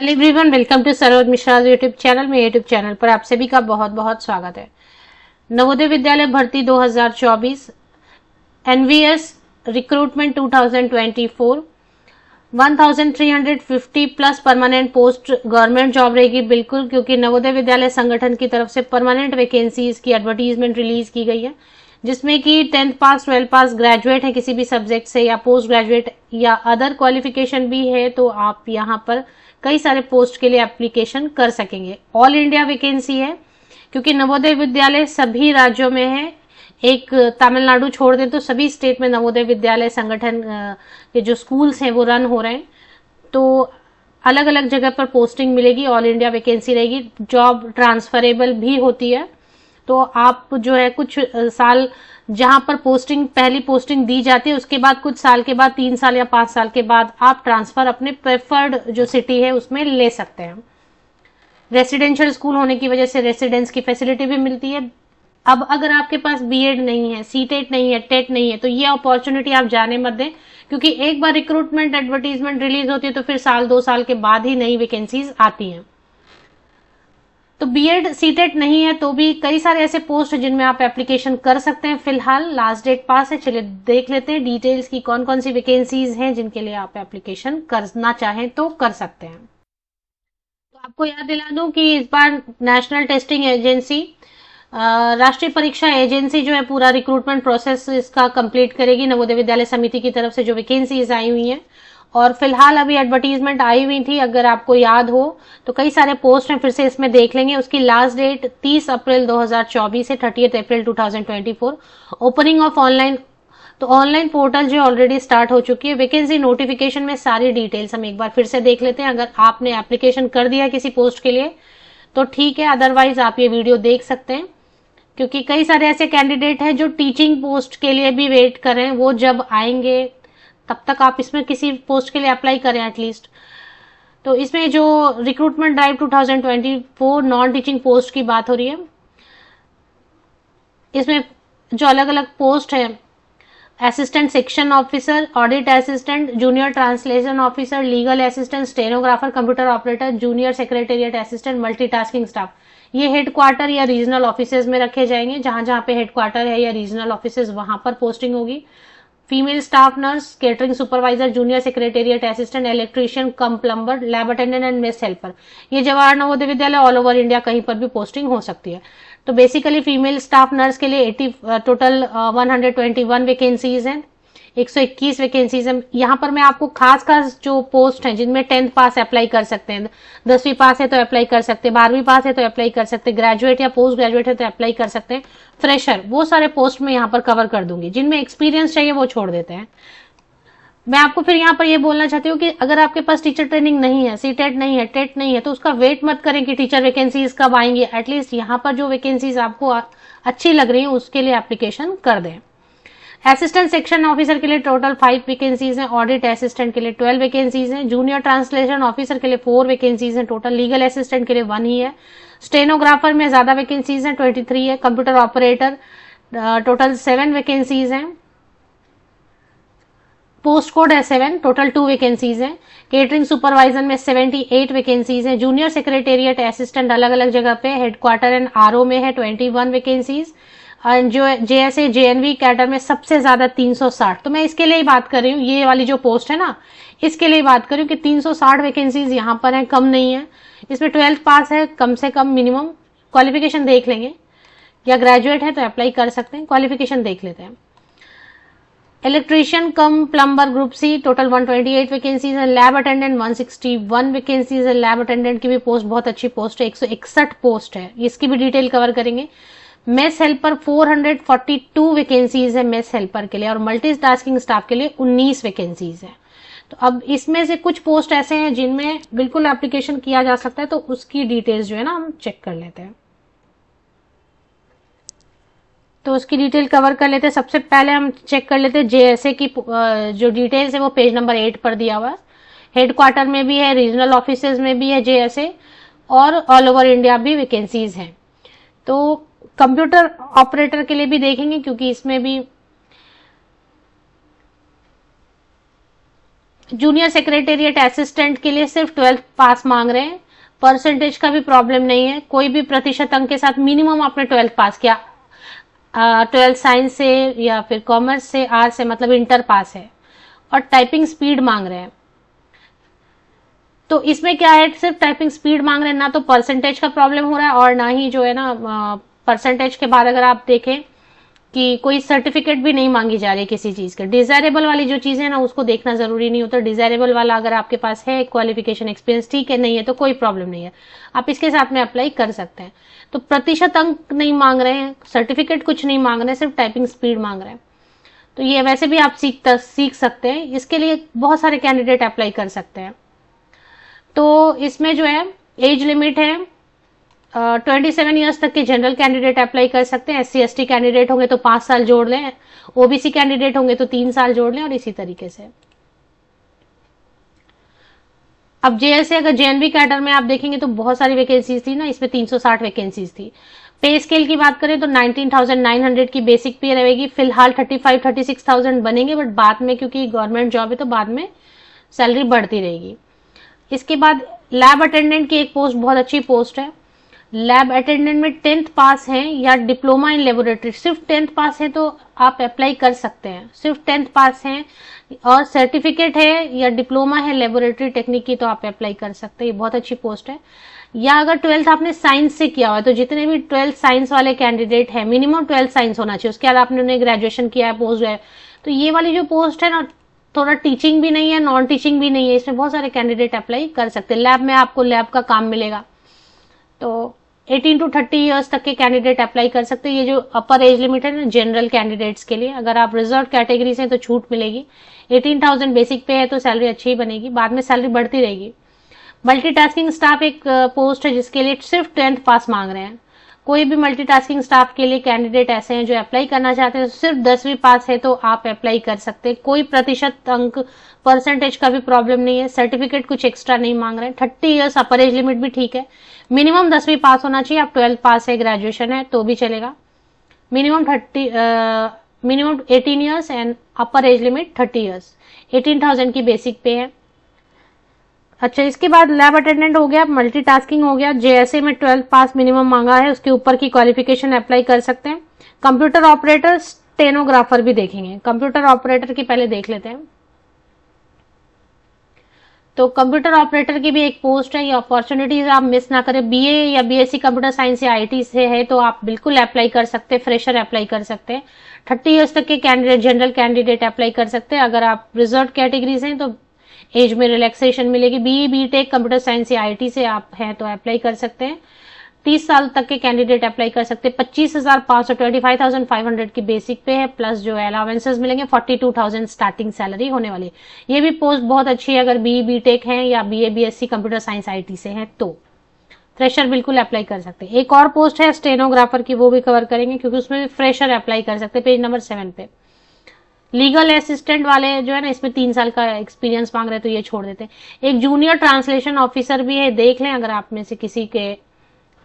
Hello everyone, welcome to Saroj Mishra YouTube channel. में YouTube channel पर आप सभी का बहुत बहुत स्वागत है। नवोदय विद्यालय भर्ती 2024 NVS recruitment 2024 1350 plus permanent post government job रहेगी बिल्कुल, क्योंकि नवोदय विद्यालय संगठन की तरफ से परमानेंट वैकेंसीज की एडवर्टीजमेंट रिलीज की गई है, जिसमें कि 10th पास 12th पास ग्रेजुएट है किसी भी सब्जेक्ट से या पोस्ट ग्रेजुएट या अदर क्वालिफिकेशन भी है, तो आप यहाँ पर कई सारे पोस्ट के लिए एप्लीकेशन कर सकेंगे। ऑल इंडिया वैकेंसी है, क्योंकि नवोदय विद्यालय सभी राज्यों में है। एक तमिलनाडु छोड़ दें तो सभी स्टेट में नवोदय विद्यालय संगठन के जो स्कूल्स हैं वो रन हो रहे हैं, तो अलग अलग जगह पर पोस्टिंग मिलेगी। ऑल इंडिया वैकेंसी रहेगी, जॉब ट्रांसफरेबल भी होती है। तो आप जो है कुछ साल जहां पर पोस्टिंग पहली पोस्टिंग दी जाती है, उसके बाद कुछ साल के बाद 3 साल या 5 साल के बाद आप ट्रांसफर अपने प्रेफर्ड जो सिटी है उसमें ले सकते हैं। रेसिडेंशियल स्कूल होने की वजह से रेसिडेंस की फैसिलिटी भी मिलती है। अब अगर आपके पास बीएड नहीं है, सीटेट नहीं है, टेट नहीं है, तो ये अपॉर्चुनिटी आप जाने मत दें, क्योंकि एक बार रिक्रूटमेंट एडवर्टीजमेंट रिलीज होती है तो फिर साल 2 साल के बाद ही नई वैकेंसीज आती हैं। तो बीएड सीटेट नहीं है तो भी कई सारे ऐसे पोस्ट हैं जिनमें आप एप्लीकेशन कर सकते हैं। फिलहाल लास्ट डेट पास है, चलिए देख लेते हैं डिटेल्स की कौन कौन सी वैकेंसीज हैं जिनके लिए आप एप्लीकेशन करना चाहें तो कर सकते हैं। तो आपको याद दिला दूं कि इस बार नेशनल टेस्टिंग एजेंसी, राष्ट्रीय परीक्षा एजेंसी जो है पूरा रिक्रूटमेंट प्रोसेस इसका कंप्लीट करेगी। नवोदय विद्यालय समिति की तरफ से जो वैकेंसीज आई हुई हैं, और फिलहाल अभी एडवर्टीजमेंट आई हुई थी, अगर आपको याद हो तो कई सारे पोस्ट हैं, फिर से इसमें देख लेंगे। उसकी लास्ट डेट 30 अप्रैल 2024 है 30 अप्रैल 2024। ओपनिंग ऑफ ऑनलाइन, तो ऑनलाइन पोर्टल जो ऑलरेडी स्टार्ट हो चुकी है। वैकेंसी नोटिफिकेशन में सारी डिटेल्स हम एक बार फिर से देख लेते हैं। अगर आपने एप्लीकेशन कर दिया किसी पोस्ट के लिए तो ठीक है, अदरवाइज आप ये वीडियो देख सकते हैं, क्योंकि कई सारे ऐसे कैंडिडेट हैं जो टीचिंग पोस्ट के लिए भी वेट कर रहे हैं। वो जब आएंगे तब तक आप इसमें किसी पोस्ट के लिए अप्लाई करें एटलीस्ट। तो इसमें जो recruitment drive 2024 non teaching post की बात हो रही है, इसमें जो अलग अलग पोस्ट है, assistant section officer, audit assistant, junior translation officer, legal assistant, stenographer, computer operator, junior secretariat assistant, multitasking staff, ये हेडक्वार्टर या रीजनल ऑफिसेज में रखे जाएंगे। जहां जहां पे हेडक्वार्टर है या रीजनल ऑफिसेज वहां पर पोस्टिंग होगी। Female staff nurse, catering supervisor, junior secretariat assistant, electrician cum plumber, lab attendant and mess helper. ये Jawahar Navodaya Vidyalaya all over India कहीं पर भी पोस्टिंग हो सकती है। तो बेसिकली फीमेल स्टाफ नर्स के लिए 80 टोटल 121 वैकेंसीज हैं, 121 वैकेंसीज हैं। यहाँ पर मैं आपको खास खास जो पोस्ट हैं जिनमें 10th पास अप्लाई कर सकते हैं, 10वीं पास है तो अप्लाई कर सकते हैं, 12वीं पास है तो अप्लाई कर सकते हैं, ग्रेजुएट या पोस्ट ग्रेजुएट है तो अप्लाई कर सकते हैं, फ्रेशर, वो सारे पोस्ट में यहाँ पर कवर कर दूंगी। जिनमें एक्सपीरियंस चाहिए वो छोड़ देते हैं। मैं आपको फिर यहाँ पर ये बोलना चाहती हूँ कि अगर आपके पास टीचर ट्रेनिंग नहीं है, सीटेट नहीं है, टेट नहीं है, तो उसका वेट मत करें कि टीचर वैकेंसीज कब आएंगी। एटलीस्ट यहाँ पर जो वैकेंसीज आपको अच्छी लग रही है उसके लिए एप्लीकेशन कर दें। असिस्टेंट सेक्शन ऑफिसर के लिए टोटल 5 वैकेंसीज हैं, ऑडिट असिस्टेंट के लिए 12 वैकेंसीज हैं, जूनियर ट्रांसलेशन ऑफिसर के लिए 4 वैकेंसीज हैं टोटल, लीगल असिस्टेंट के लिए 1 ही है, स्टेनोग्राफर में ज्यादा वैकेंसीज हैं 23 है, कंप्यूटर ऑपरेटर टोटल 7 वैकेंसीज हैं, पोस्ट कोड है 7, टोटल 2 वैकेंसीज हैं, केटरिंग सुपरवाइजर में 78 वैकेंसीज हैं, जूनियर सेक्रेटेरिएट असिस्टेंट अलग अलग जगह पे, हेडक्वार्टर एंड आरओ में है 21 वैकेंसीज, जो जेएसए जेएनवी कैडर में सबसे ज्यादा 360। तो मैं इसके लिए ही बात कर रही हूँ, ये वाली जो पोस्ट है ना, इसके लिए बात कर रही हूँ कि 360 वैकेंसीज यहाँ पर है, कम नहीं है। इसमें 12th पास है कम से कम, मिनिमम क्वालिफिकेशन देख लेंगे, या ग्रेजुएट है तो अप्लाई कर सकते हैं, क्वालिफिकेशन देख लेते हैं। Electrician cum plumber group C total 128 vacancies है, लैब अटेंडेंट 161 वैकेंसीज है, लैब अटेंडेंट की भी पोस्ट बहुत अच्छी पोस्ट है, 161 पोस्ट है, इसकी भी डिटेल कवर करेंगे। मेस हेल्पर 442 वैकेंसीज है मेस हेल्पर के लिए, और मल्टीटास्किंग स्टाफ के लिए 19 वैकेंसीज है। तो अब इसमें से कुछ पोस्ट ऐसे हैं जिनमें बिल्कुल एप्लीकेशन किया जा सकता है, तो उसकी डिटेल्स जो है ना हम चेक कर लेते हैं। तो उसकी डिटेल कवर कर लेते हैं। सबसे पहले हम चेक कर लेते हैं जेएसए की जो डिटेल्स है, वो पेज नंबर 8 पर दिया हुआ है। हेडक्वार्टर में भी है, रीजनल ऑफिसेज में भी है जेएसए, और ऑल ओवर इंडिया भी वैकेंसीज हैं। तो कंप्यूटर ऑपरेटर के लिए भी देखेंगे, क्योंकि इसमें भी जूनियर सेक्रेटेरिएट असिस्टेंट के लिए सिर्फ 12th पास मांग रहे हैं, परसेंटेज का भी प्रॉब्लम नहीं है, कोई भी प्रतिशत अंक के साथ मिनिमम आपने 12th पास किया, 12th साइंस से या फिर कॉमर्स से, आर्ट्स से, मतलब इंटर पास है, और टाइपिंग स्पीड मांग रहे हैं। तो इसमें क्या है, सिर्फ टाइपिंग स्पीड मांग रहे हैं, ना तो परसेंटेज का प्रॉब्लम हो रहा है और ना ही जो है ना परसेंटेज के बाद अगर आप देखें कि कोई सर्टिफिकेट भी नहीं मांगी जा रही किसी चीज के। डिजायरेबल वाली जो चीजें ना उसको देखना जरूरी नहीं होता, डिजायरेबल वाला अगर आपके पास है क्वालिफिकेशन एक्सपीरियंस ठीक है, नहीं है तो कोई प्रॉब्लम नहीं है, आप इसके साथ में अप्लाई कर सकते हैं। तो प्रतिशत अंक नहीं मांग रहे हैं, सर्टिफिकेट कुछ नहीं मांग रहे हैं, सिर्फ टाइपिंग स्पीड मांग रहे हैं। तो ये वैसे भी आप सीख सकते हैं, इसके लिए बहुत सारे कैंडिडेट अप्लाई कर सकते हैं। तो इसमें जो है एज लिमिट है 27 ईयर्स तक के जनरल कैंडिडेट अप्लाई कर सकते हैं, SC/ST कैंडिडेट होंगे तो 5 साल जोड़ लें, OBC कैंडिडेट होंगे तो 3 साल जोड़ लें, और इसी तरीके से। अब JSA अगर JNB कैडर में आप देखेंगे तो बहुत सारी वैकेंसीज थी ना, इसमें 360 वैकेंसीज थी। पे स्केल की बात करें तो 19,900 की बेसिक पे रहेगी, फिलहाल 35-36,000 बनेंगे, बट बाद में क्योंकि गवर्नमेंट जॉब है तो बाद में सैलरी बढ़ती रहेगी। इसके बाद लैब अटेंडेंट की एक पोस्ट बहुत अच्छी पोस्ट है। लैब अटेंडेंट में 10th पास है या डिप्लोमा इन लेबोरेटरी, सिर्फ 10th पास है तो आप अप्लाई कर सकते हैं, सिर्फ 10th पास है और सर्टिफिकेट है या डिप्लोमा है लेबोरेटरी टेक्निक की तो आप अप्लाई कर सकते हैं, ये बहुत अच्छी पोस्ट है। या अगर 12th आपने साइंस से किया हुआ है तो जितने भी 12th साइंस वाले कैंडिडेट है, मिनिमम 12th साइंस होना चाहिए, उसके बाद आपने ग्रेजुएशन किया है, पोस्ट है, तो ये वाली जो पोस्ट है ना थोड़ा टीचिंग भी नहीं है, नॉन टीचिंग भी नहीं है, इसमें बहुत सारे कैंडिडेट अप्लाई कर सकते हैं। लैब में आपको लैब का काम मिलेगा, तो 18 to 30 ईयर्स तक के कैंडिडेट अप्लाई कर सकते हैं। ये जो अपर एज लिमिट है ना जनरल कैंडिडेट्स के लिए, अगर आप रिजर्व कैटेगरी से तो छूट मिलेगी। 18,000 बेसिक पे है तो सैलरी अच्छी ही बनेगी, बाद में सैलरी बढ़ती रहेगी। मल्टीटास्किंग स्टाफ एक पोस्ट है जिसके लिए सिर्फ 10th पास मांग रहे हैं। कोई भी मल्टीटास्किंग स्टाफ के लिए कैंडिडेट ऐसे हैं जो अप्लाई करना चाहते हैं, सिर्फ 10वीं पास है तो आप अप्लाई कर सकते हैं। कोई प्रतिशत अंक परसेंटेज का भी प्रॉब्लम नहीं है, सर्टिफिकेट कुछ एक्स्ट्रा नहीं मांग रहे हैं। 30 ईयर्स अपर एज लिमिट भी ठीक है, मिनिमम 10वीं पास होना चाहिए, आप 12th पास है, ग्रेजुएशन है तो भी चलेगा। Minimum 18 years and upper age limit 30 years. 18,000 की बेसिक पे है। अच्छा, इसके बाद लैब अटेंडेंट हो गया, मल्टीटास्किंग हो गया, JSA में 12th पास मिनिमम मांगा है, उसके ऊपर की क्वालिफिकेशन अप्लाई कर सकते हैं। कंप्यूटर ऑपरेटर, स्टेनोग्राफर भी देखेंगे। कंप्यूटर ऑपरेटर की पहले देख लेते हैं। तो कंप्यूटर ऑपरेटर की भी एक पोस्ट है, ये अपॉर्चुनिटीज आप मिस ना करें। BA या BSc कंप्यूटर साइंस या IT से है तो आप बिल्कुल अप्लाई कर सकते हैं, फ्रेशर अप्लाई कर सकते हैं। 30 ईयर्स तक के कैंडिडेट, जनरल कैंडिडेट अप्लाई कर सकते हैं। अगर आप रिजर्व कैटेगरी से हैं तो एज में रिलैक्सेशन मिलेगी। BE BTech कंप्यूटर साइंस या IT से आप हैं तो अप्लाई कर सकते हैं। 30 साल तक के कैंडिडेट अप्लाई कर सकते हैं। 25,500 25,500 की बेसिक पे है, प्लस जो अलाउंसेस मिलेंगे 42,000 स्टार्टिंग सैलरी होने वाली है। ये भी पोस्ट बहुत अच्छी है अगर BE BTech है या BA BSc computer science IT से है तो फ्रेशर बिल्कुल अप्लाई कर सकते हैं। एक और पोस्ट है स्टेनोग्राफर की, वो भी कवर करेंगे क्योंकि उसमें भी फ्रेशर अप्लाई कर सकते हैं, पेज नंबर 7 पे। लीगल असिस्टेंट वाले जो है ना, इसमें 3 साल का एक्सपीरियंस मांग रहे हैं तो ये छोड़ देते हैं। एक जूनियर ट्रांसलेशन ऑफिसर भी है, देख लें अगर आप में से किसी के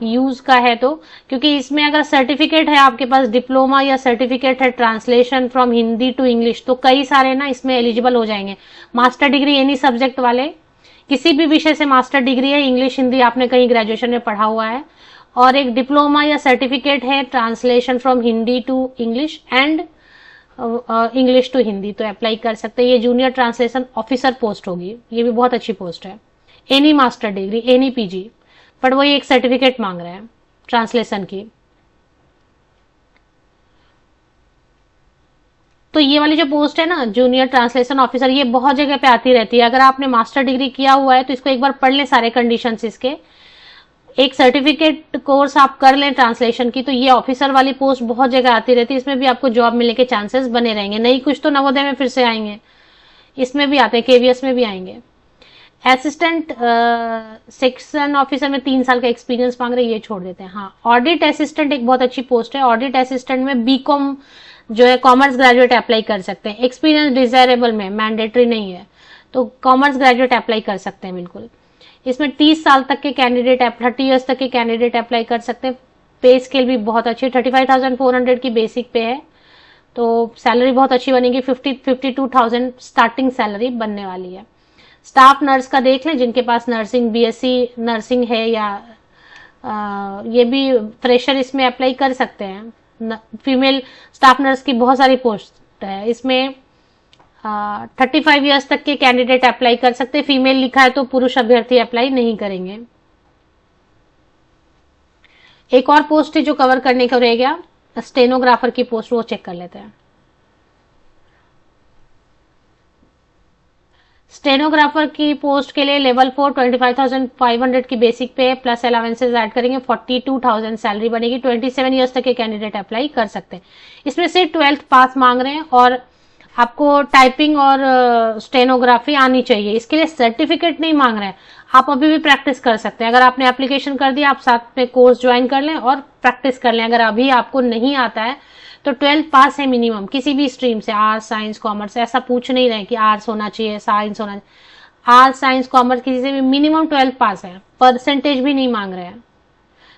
यूज का है तो, क्योंकि इसमें अगर सर्टिफिकेट है आपके पास, डिप्लोमा या सर्टिफिकेट है translation from Hindi to English, तो कई सारे ना इसमें एलिजिबल हो जाएंगे। मास्टर डिग्री एनी सब्जेक्ट वाले, किसी भी विषय से मास्टर डिग्री है, इंग्लिश हिंदी आपने कहीं ग्रेजुएशन में पढ़ा हुआ है, और एक डिप्लोमा या सर्टिफिकेट है translation from Hindi to English and English to Hindi, तो अप्लाई कर सकते हैं। ये जूनियर ट्रांसलेशन ऑफिसर पोस्ट होगी, ये भी बहुत अच्छी पोस्ट है। Any master degree, any PG, but वो एक सर्टिफिकेट मांग रहे हैं ट्रांसलेशन की। तो ये वाली जो पोस्ट है ना जूनियर ट्रांसलेशन ऑफिसर, ये बहुत जगह पे आती रहती है। अगर आपने मास्टर डिग्री किया हुआ है तो इसको एक बार पढ़ लें सारे कंडीशंस इसके, एक सर्टिफिकेट कोर्स आप कर लें ट्रांसलेशन की, तो ये ऑफिसर वाली पोस्ट बहुत जगह आती रहती है। इसमें भी आपको जॉब मिलने के चांसेस बने रहेंगे। नहीं कुछ तो नवोदय में फिर से आएंगे, इसमें भी आते हैं, KVS में भी आएंगे। असिस्टेंट सेक्शन ऑफिसर में 3 साल का एक्सपीरियंस मांग रहे हैं, ये छोड़ देते हैं। हाँ, ऑडिट असिस्टेंट एक बहुत अच्छी पोस्ट है। ऑडिट असिस्टेंट में BCom जो है कॉमर्स ग्रेजुएट अप्लाई कर सकते हैं। एक्सपीरियंस डिजायरेबल में, मैंडेटरी नहीं है, तो कॉमर्स ग्रेजुएट अप्लाई कर सकते हैं बिल्कुल। इसमें 30 साल तक के कैंडिडेट, 30 ईयर्स तक के कैंडिडेट अप्लाई कर सकते हैं। पे स्केल भी बहुत अच्छी, 35,400 की बेसिक पे है, तो सैलरी बहुत अच्छी बनेगी। 52,000 स्टार्टिंग सैलरी बनने वाली है। स्टाफ नर्स का देख लें, जिनके पास नर्सिंग बीएससी नर्सिंग है या ये भी फ्रेशर इसमें अप्लाई कर सकते हैं। फीमेल स्टाफ नर्स की बहुत सारी पोस्ट है, इसमें 35 ईयर्स तक के कैंडिडेट अप्लाई कर सकते हैं। फीमेल लिखा है तो पुरुष अभ्यर्थी अप्लाई नहीं करेंगे। एक और पोस्ट है जो कवर करने का रह गया, स्टेनोग्राफर की पोस्ट, वो चेक कर लेते हैं। स्टेनोग्राफर की पोस्ट के लिए लेवल 4 25,500 की बेसिक पे प्लस अलावेंसेज ऐड करेंगे, 42,000 सैलरी बनेगी। 27 ईयर्स तक के कैंडिडेट अप्लाई कर सकते हैं। इसमें से 12th पास मांग रहे हैं और आपको टाइपिंग और स्टेनोग्राफी आनी चाहिए। इसके लिए सर्टिफिकेट नहीं मांग रहे हैं, आप अभी भी प्रैक्टिस कर सकते हैं। अगर आपने एप्लीकेशन कर दिया, आप साथ में कोर्स ज्वाइन कर लें और प्रैक्टिस कर लें। अगर अभी आपको नहीं आता है तो 12th पास है मिनिमम, किसी भी स्ट्रीम से, आर्ट्स साइंस कॉमर्स, ऐसा पूछ नहीं रहे कि आर्ट्स होना चाहिए साइंस होना चाहिए। आर्ट्स साइंस कॉमर्स किसी से भी मिनिमम 12th पास है, परसेंटेज भी नहीं मांग रहे हैं।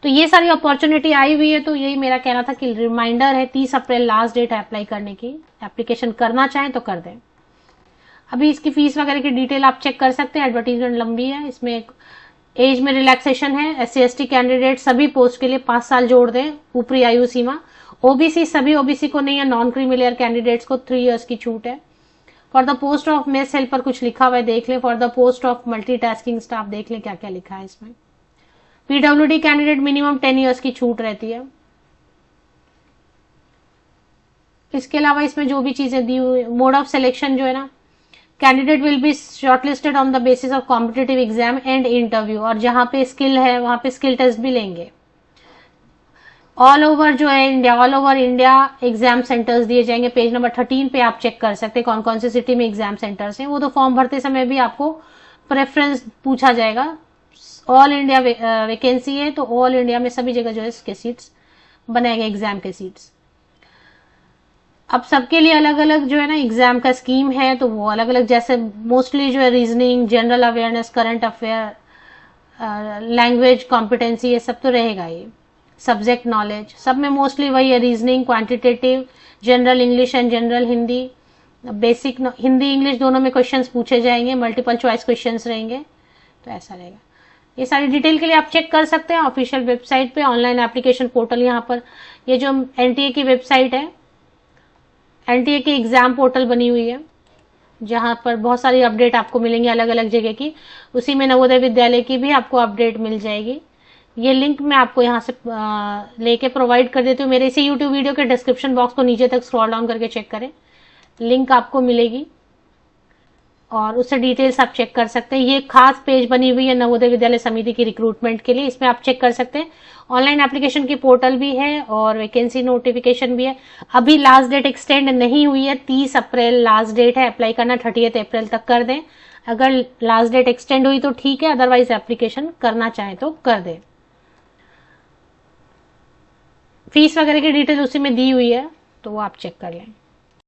तो ये सारी अपॉर्चुनिटी आई हुई है, तो यही मेरा कहना था कि रिमाइंडर है 30 अप्रैल लास्ट डेट है अप्लाई करने की। एप्लीकेशन करना चाहें तो कर दें। अभी इसकी फीस वगैरह की डिटेल आप चेक कर सकते हैं, एडवर्टीजमेंट लंबी है। इसमें एज में रिलैक्सेशन है, SC/ST कैंडिडेट सभी पोस्ट के लिए 5 साल जोड़ दें ऊपरी आयु सीमा। ओबीसी सभी ओबीसी को नहीं है, नॉन क्रीमिलियर कैंडिडेट्स को 3 इयर्स की छूट है। For the post of mess helper कुछ लिखा हुआ है, देख लें। For the post of multitasking staff देख लें क्या क्या लिखा है इसमें। पीडब्ल्यूडी कैंडिडेट मिनिमम 10 इयर्स की छूट रहती है। इसके अलावा इसमें जो भी चीजें दी हुई, मोड ऑफ सिलेक्शन जो है ना, candidate will be shortlisted on the basis of competitive exam and interview, और जहां पे स्किल है वहां पे स्किल टेस्ट भी लेंगे। ऑल ओवर जो है India, all over India exam centres दिए जाएंगे। पेज नंबर 13 पे आप चेक कर सकते हैं कौन कौन सी सिटी में एग्जाम सेंटर्स हैं। वो तो फॉर्म भरते समय भी आपको प्रेफरेंस पूछा जाएगा। ऑल इंडिया वैकेंसी है तो ऑल इंडिया में सभी जगह जो है इसके सीट्स बनाए गए, एग्जाम के सीट्स। अब सबके लिए अलग अलग जो है ना एग्जाम का स्कीम है, तो वो अलग अलग, जैसे मोस्टली जो है reasoning, general awareness, current affair, language competency, ये सब तो रहेगा ही। सब्जेक्ट नॉलेज सब में मोस्टली वही है, reasoning, quantitative, general English and general Hindi, basic Hindi English दोनों में क्वेश्चंस पूछे जाएंगे, मल्टीपल चॉइस क्वेश्चंस रहेंगे, तो ऐसा रहेगा। ये सारी डिटेल के लिए आप चेक कर सकते हैं ऑफिशियल वेबसाइट पे, ऑनलाइन एप्लीकेशन पोर्टल। यहाँ पर ये जो एनटीए की वेबसाइट है, एनटीए की एग्जाम पोर्टल बनी हुई है, जहां पर बहुत सारी अपडेट आपको मिलेंगी अलग अलग जगह की। उसी में नवोदय विद्यालय की भी आपको अपडेट मिल जाएगी। ये लिंक मैं आपको यहाँ से लेके प्रोवाइड कर देती हूँ। मेरे इसी यूट्यूब वीडियो के डिस्क्रिप्शन बॉक्स को नीचे तक स्क्रॉल डाउन करके चेक करें, लिंक आपको मिलेगी और उससे डिटेल्स आप चेक कर सकते हैं। ये खास पेज बनी हुई है नवोदय विद्यालय समिति की रिक्रूटमेंट के लिए, इसमें आप चेक कर सकते हैं। ऑनलाइन एप्लीकेशन की पोर्टल भी है और वैकेंसी नोटिफिकेशन भी है। अभी लास्ट डेट एक्सटेंड नहीं हुई है, 30 अप्रैल लास्ट डेट है अप्लाई करना, 30 अप्रैल तक कर दें। अगर लास्ट डेट एक्सटेंड हुई तो ठीक है, अदरवाइज एप्लीकेशन करना चाहे तो कर दें। फीस वगैरह की डिटेल उसी में दी हुई है, तो वो आप चेक कर लें।